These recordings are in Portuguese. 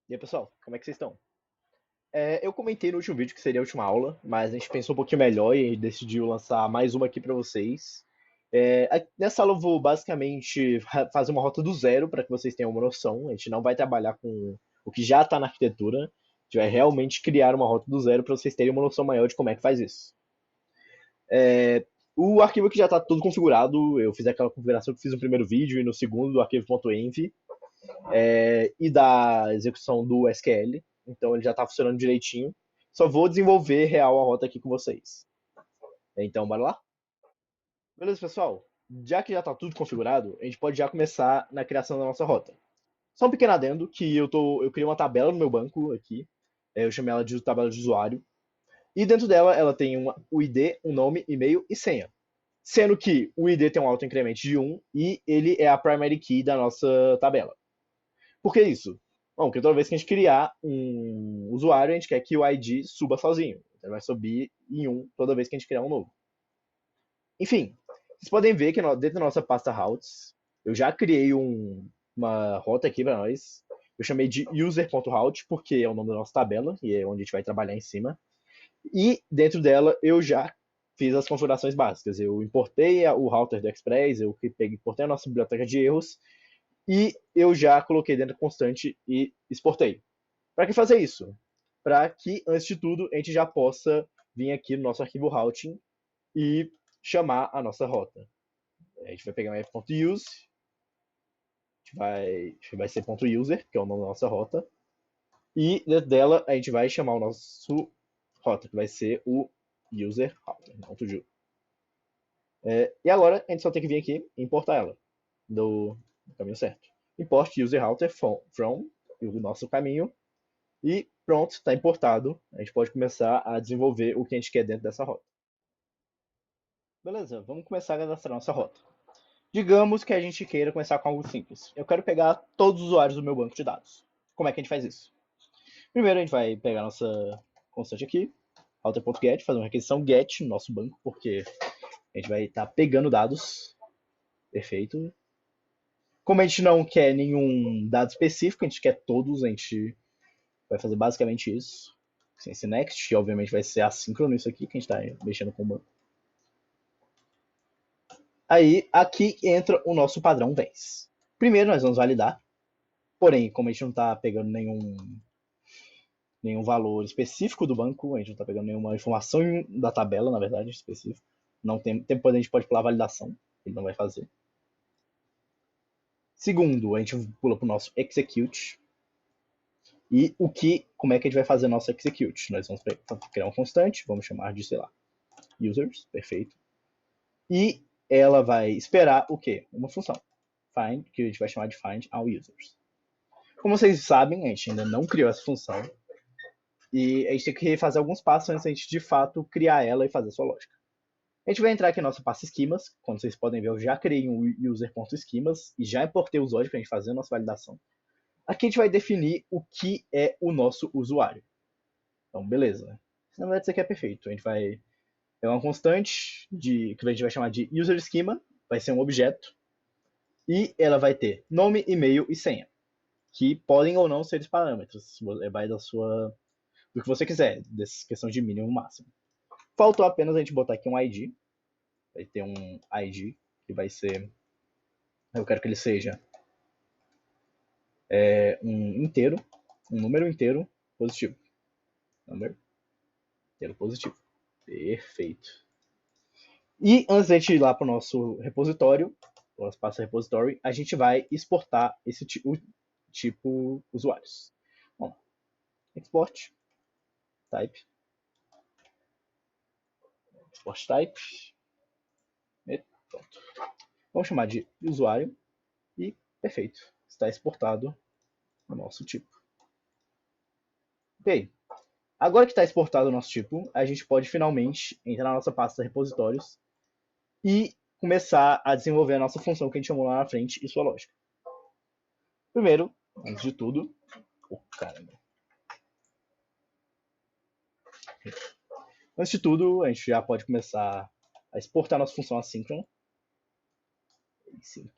E aí, pessoal, como é que vocês estão? Eu comentei no último vídeo que seria a última aula, mas a gente pensou um pouquinho melhor e decidiu lançar mais uma aqui para vocês. Nessa aula eu vou basicamente fazer uma rota do zero para que vocês tenham uma noção. A gente não vai trabalhar com o que já está na arquitetura, a gente vai realmente criar uma rota do zero para vocês terem uma noção maior de como é que faz isso. O arquivo aqui já está todo configurado, eu fiz aquela configuração que fiz no primeiro vídeo e no segundo do arquivo.env. E da execução do SQL. Então ele já está funcionando direitinho. Só vou desenvolver real a rota aqui com vocês. Então, bora lá? Beleza, pessoal? Já que já está tudo configurado, a gente pode já começar na criação da nossa rota. Só um pequeno adendo que eu criei uma tabela no meu banco aqui. Eu chamei ela de tabela de usuário. E dentro dela, ela tem o ID, um nome, e-mail e senha. Sendo que o ID tem um auto-incremento de 1 e ele é a primary key da nossa tabela. Por que isso? Bom, porque toda vez que a gente criar um usuário, a gente quer que o ID suba sozinho. Então, ele vai subir em um toda vez que a gente criar um novo. Enfim, vocês podem ver que dentro da nossa pasta routes, eu já criei uma rota aqui para nós. Eu chamei de user.route, porque é o nome da nossa tabela, e é onde a gente vai trabalhar em cima. E dentro dela, eu já fiz as configurações básicas. Eu importei o router do Express, eu importei a nossa biblioteca de erros, e eu já coloquei dentro da constante e exportei. Para que fazer isso? Para que, antes de tudo, a gente já possa vir aqui no nosso arquivo routing e chamar a nossa rota. A gente vai pegar um f.use, vai ser .user, que é o nome da nossa rota, e dentro dela a gente vai chamar o nosso rota, que vai ser o user router. E agora a gente só tem que vir aqui e importar ela do caminho certo. Import user router from o nosso caminho. E pronto, está importado. A gente pode começar a desenvolver o que a gente quer dentro dessa rota. Beleza, vamos começar a cadastrar nossa rota. Digamos que a gente queira começar com algo simples. Eu quero pegar todos os usuários do meu banco de dados. Como é que a gente faz isso? Primeiro a gente vai pegar nossa constante aqui, router.get, fazer uma requisição get no nosso banco, porque a gente vai estar pegando dados. Perfeito. Como a gente não quer nenhum dado específico, a gente quer todos, a gente vai fazer basicamente isso. Sem esse next, que obviamente vai ser assíncrono isso aqui, que a gente está mexendo com o banco. Aí, aqui entra o nosso padrão VENS. Primeiro, nós vamos validar. Porém, como a gente não está pegando nenhum valor específico do banco, a gente não está pegando nenhuma informação da tabela, na verdade, específica. Não tem, depois a gente pode pular a validação, ele não vai fazer. Segundo, a gente pula para o nosso execute. E como é que a gente vai fazer nosso execute? Nós vamos criar um constante, vamos chamar de, sei lá, users, perfeito. E ela vai esperar o quê? Uma função, find, que a gente vai chamar de find all users. Como vocês sabem, a gente ainda não criou essa função. E a gente tem que refazer alguns passos antes de a gente de fato criar ela e fazer sua lógica. A gente vai entrar aqui na nossa pasta esquemas. Como vocês podem ver, eu já criei um user.schemas e já importei os olhos para a gente fazer a nossa validação. Aqui a gente vai definir o que é o nosso usuário. Então, beleza. Na verdade, isso aqui é perfeito. A gente vai pegar uma constante que a gente vai chamar de user schema, vai ser um objeto, e ela vai ter nome, e-mail e senha, que podem ou não ser os parâmetros. Vai do que você quiser, dessa questão de mínimo e máximo. Faltou apenas a gente botar aqui um ID. Vai ter um ID que vai ser. Eu quero que ele seja um inteiro, um número inteiro positivo. Número inteiro positivo. Perfeito. E antes de a gente ir lá para o nosso repositório, o nosso pasta repository, a gente vai exportar esse tipo usuários. Vamos lá. Export type. Export type. E pronto. Vamos chamar de usuário e perfeito. Está exportado o nosso tipo. Ok. Agora que está exportado o nosso tipo, a gente pode finalmente entrar na nossa pasta repositórios e começar a desenvolver a nossa função que a gente chamou lá na frente e sua lógica. Primeiro, antes de tudo, caramba. Antes de tudo, a gente já pode começar a exportar nossa função assíncrona. Async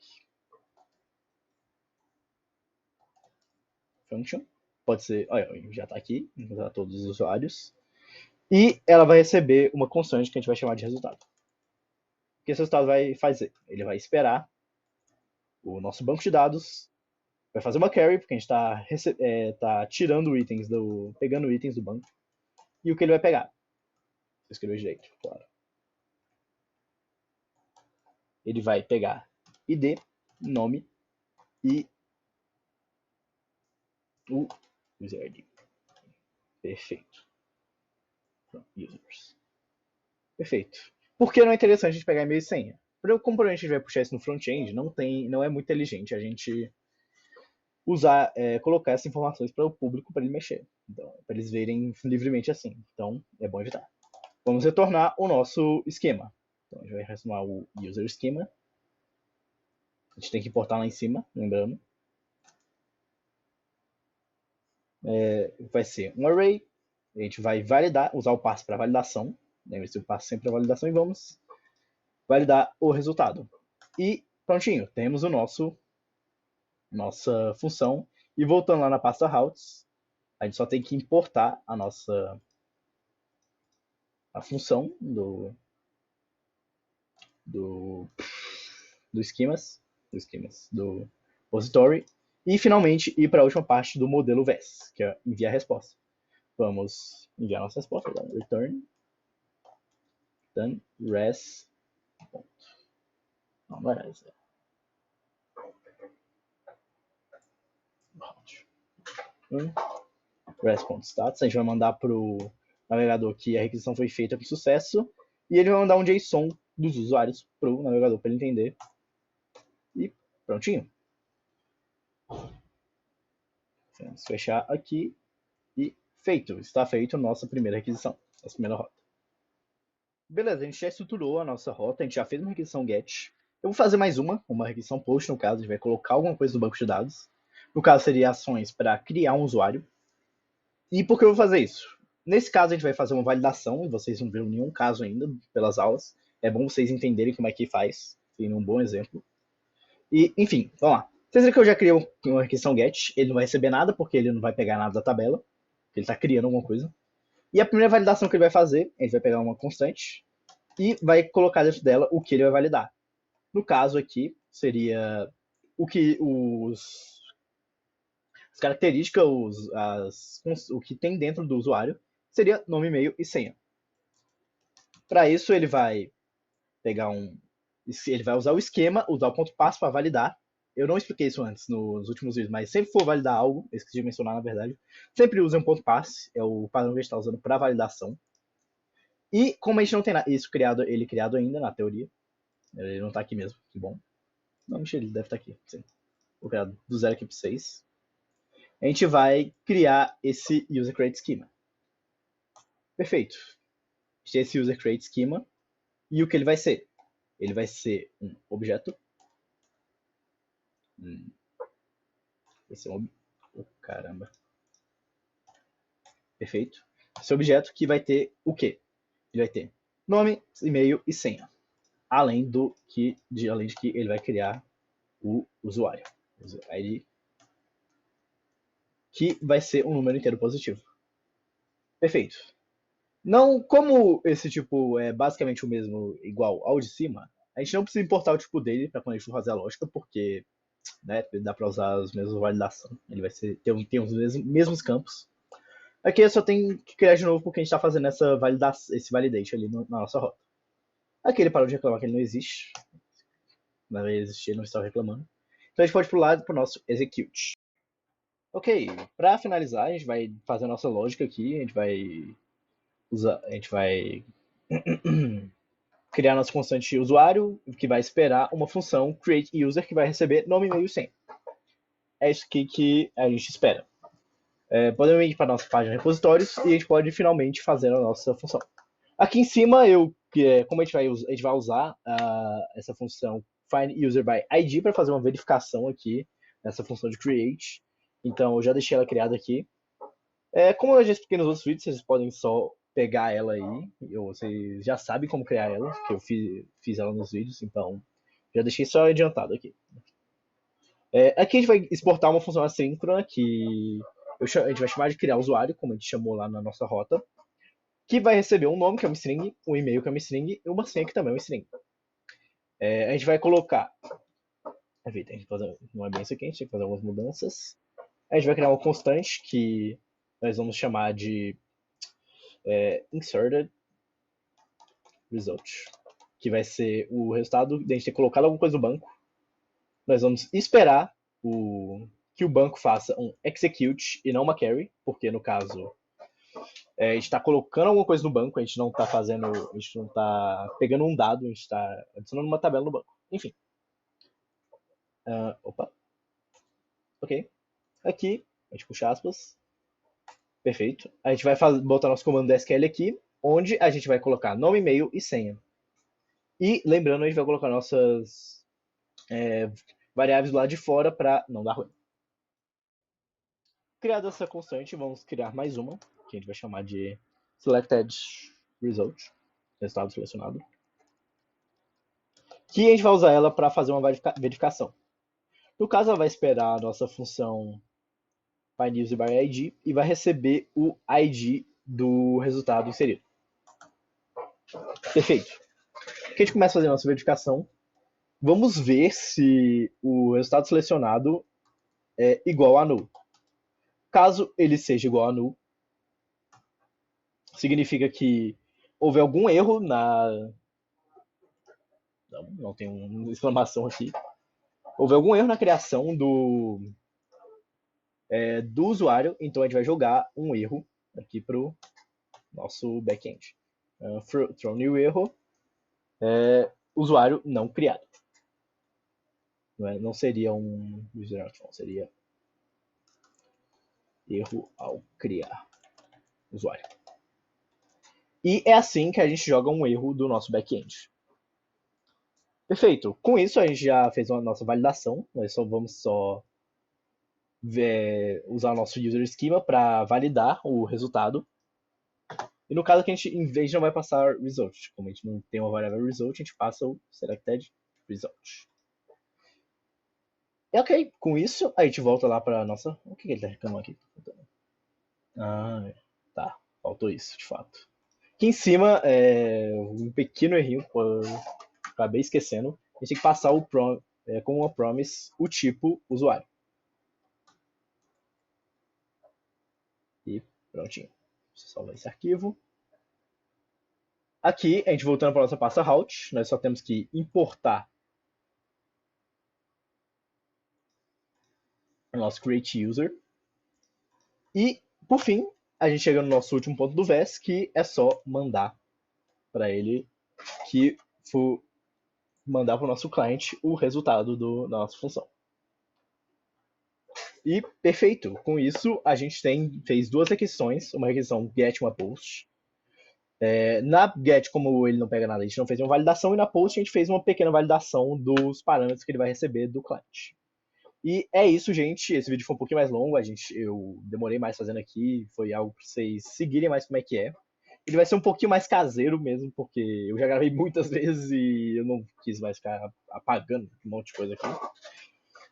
function. pode ser, olha, já está aqui, encontrar todos os usuários. E ela vai receber uma constante que a gente vai chamar de resultado. O que esse resultado vai fazer? Ele vai esperar o nosso banco de dados, vai fazer uma query, porque a gente está tirando itens pegando itens do banco. E o que ele vai pegar? Você escreveu direito, claro. Ele vai pegar ID, nome e o user ID. Perfeito. Users. Perfeito. Por que não é interessante a gente pegar e-mail e senha? Como a gente vai puxar isso no front-end, não é muito inteligente a gente colocar essas informações para o público para ele mexer. Então, para eles verem livremente assim. Então, é bom evitar. Vamos retornar o nosso esquema. Então, a gente vai retornar o user esquema. A gente tem que importar lá em cima, lembrando. Vai ser um array. A gente vai validar, usar o passo para validação. Lembre-se, o passo sempre para validação e vamos validar o resultado. E prontinho, temos nossa função. E voltando lá na pasta routes, a gente só tem que importar a função do schemas, do repository, e finalmente ir para a última parte do modelo VES, que é enviar a resposta. Vamos enviar nossa resposta, então, return res. Não é res. Res.stats. A gente vai mandar para o navegador que a requisição foi feita com sucesso e ele vai mandar um JSON dos usuários para o navegador para ele entender. E prontinho. Vamos fechar aqui e feito. Está feito a nossa primeira requisição, nossa primeira rota. Beleza, a gente já estruturou a nossa rota, a gente já fez uma requisição GET. Eu vou fazer mais uma requisição POST, no caso, a gente vai colocar alguma coisa no banco de dados. No caso, seria ações para criar um usuário. E por que eu vou fazer isso? Nesse caso, a gente vai fazer uma validação, e vocês não viram nenhum caso ainda pelas aulas. É bom vocês entenderem como é que faz, tem um bom exemplo. E, enfim, vamos lá. Vocês viram que eu já criei uma requisição GET, ele não vai receber nada, porque ele não vai pegar nada da tabela, ele está criando alguma coisa. E a primeira validação que ele vai fazer, ele vai pegar uma constante e vai colocar dentro dela o que ele vai validar. No caso aqui, seria o que as características, o que tem dentro do usuário, seria nome, e-mail e senha. Para isso, ele vai pegar ele vai usar o esquema, usar o ponto passo para validar. Eu não expliquei isso antes nos últimos vídeos, mas sempre for validar algo, eu esqueci de mencionar na verdade, sempre use um ponto passe, é o padrão que a gente está usando para validação. E como a gente não tem isso criado ainda na teoria, ele não está aqui mesmo, que bom. Não, mentira, ele deve estar aqui, sim. Vou criar do zero aqui para vocês. A gente vai criar esse user create schema. Perfeito. A gente tem esse user create schema e o que ele vai ser? Ele vai ser um objeto. Vai ser caramba. Perfeito. Esse objeto que vai ter o quê? Ele vai ter nome, e-mail e senha. Além de que ele vai criar o usuário. ID, que vai ser um número inteiro positivo. Perfeito. Não, como esse tipo é basicamente o mesmo, igual ao de cima, a gente não precisa importar o tipo dele para quando a gente for fazer a lógica, porque né, dá para usar os mesmos validação. Ele vai ter os mesmos campos. Aqui eu só tenho que criar de novo porque a gente está fazendo esse validation ali na nossa rota. Aqui ele parou de reclamar que ele não existe. Na verdade, existir, ele não estava reclamando. Então a gente pode pular para o nosso execute. Ok, para finalizar, a gente vai fazer a nossa lógica aqui. A gente vai criar nossa constante usuário, que vai esperar uma função createUser que vai receber nome, e-mail e senha. É isso que a gente espera. Podemos ir para a nossa página de repositórios e a gente pode finalmente fazer a nossa função. Aqui em cima, como a gente vai usar essa função findUserById para fazer uma verificação aqui nessa função de create. Então, eu já deixei ela criada aqui. Como eu já expliquei nos outros vídeos, vocês podem só pegar ela aí. Vocês já sabem como criar ela, que eu fiz ela nos vídeos, então já deixei só adiantado aqui. Aqui a gente vai exportar uma função assíncrona que A gente vai chamar de criar usuário, como a gente chamou lá na nossa rota, que vai receber um nome, que é uma string, um e-mail, que é uma string, e uma senha, que também é uma string. A gente vai colocar. Eita, não é bem isso aqui, a gente tem que fazer algumas mudanças. A gente vai criar uma constante que nós vamos chamar de inserted result, que vai ser o resultado de a gente ter colocado alguma coisa no banco. Nós vamos esperar que o banco faça um execute e não uma carry, porque no caso a gente está colocando alguma coisa no banco, a gente não está pegando um dado, a gente está adicionando uma tabela no banco. Enfim. Opa. Ok. Aqui, a gente puxa aspas. Perfeito. A gente vai botar nosso comando da SQL aqui, onde a gente vai colocar nome, e-mail e senha. E lembrando, a gente vai colocar nossas variáveis do lado de fora para não dar ruim. Criada essa constante, vamos criar mais uma, que a gente vai chamar de selected result, resultado selecionado. Que a gente vai usar ela para fazer uma verificação. No caso, ela vai esperar a nossa função findUser by ID e vai receber o ID do resultado inserido. Perfeito. Aqui a gente começa a fazer a nossa verificação. Vamos ver se o resultado selecionado é igual a null. Caso ele seja igual a null, significa que houve algum erro na. Não tem uma exclamação aqui. Houve algum erro na criação do usuário, então a gente vai jogar um erro aqui para o nosso back-end. Throw new erro, usuário não criado. Não seria um user not, seria erro ao criar usuário. E é assim que a gente joga um erro do nosso back-end. Perfeito. Com isso, a gente já fez a nossa validação. Nós vamos usar o nosso user schema para validar o resultado. E no caso que a gente, em vez de não vai passar result, como a gente não tem uma variável result, a gente passa o selected result. E ok, com isso a gente volta lá para nossa. O que ele está reclamando aqui? Tá. Faltou isso, de fato. Aqui em cima, um pequeno errinho, acabei esquecendo. A gente tem que passar com uma promise o tipo usuário. E prontinho. Deixa eu salvar esse arquivo. Aqui, a gente voltando para a nossa pasta route, nós só temos que importar o nosso create user. E, por fim, a gente chega no nosso último ponto do VES, que é só mandar para ele que for mandar para o nosso cliente o resultado da nossa função. E perfeito. Com isso, a gente fez duas requisições, uma requisição get e uma post. Na get, como ele não pega nada, a gente não fez uma validação, e na post a gente fez uma pequena validação dos parâmetros que ele vai receber do cliente. E é isso, gente. Esse vídeo foi um pouquinho mais longo, eu demorei mais fazendo aqui, foi algo para vocês seguirem mais como é que é. Ele vai ser um pouquinho mais caseiro mesmo, porque eu já gravei muitas vezes e eu não quis mais ficar apagando um monte de coisa aqui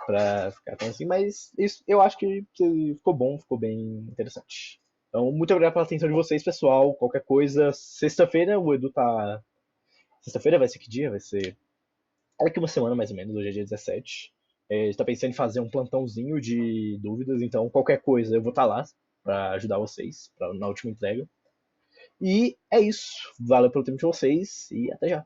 pra ficar tão assim, mas isso eu acho que ficou bom, ficou bem interessante. Então, muito obrigado pela atenção de vocês, pessoal. Qualquer coisa, sexta-feira o Edu tá. Sexta-feira vai ser que dia? Vai ser. Daqui uma semana mais ou menos, hoje é dia 17. A gente tá pensando em fazer um plantãozinho de dúvidas, então qualquer coisa eu vou estar lá pra ajudar vocês na última entrega. E é isso. Valeu pelo tempo de vocês e até já.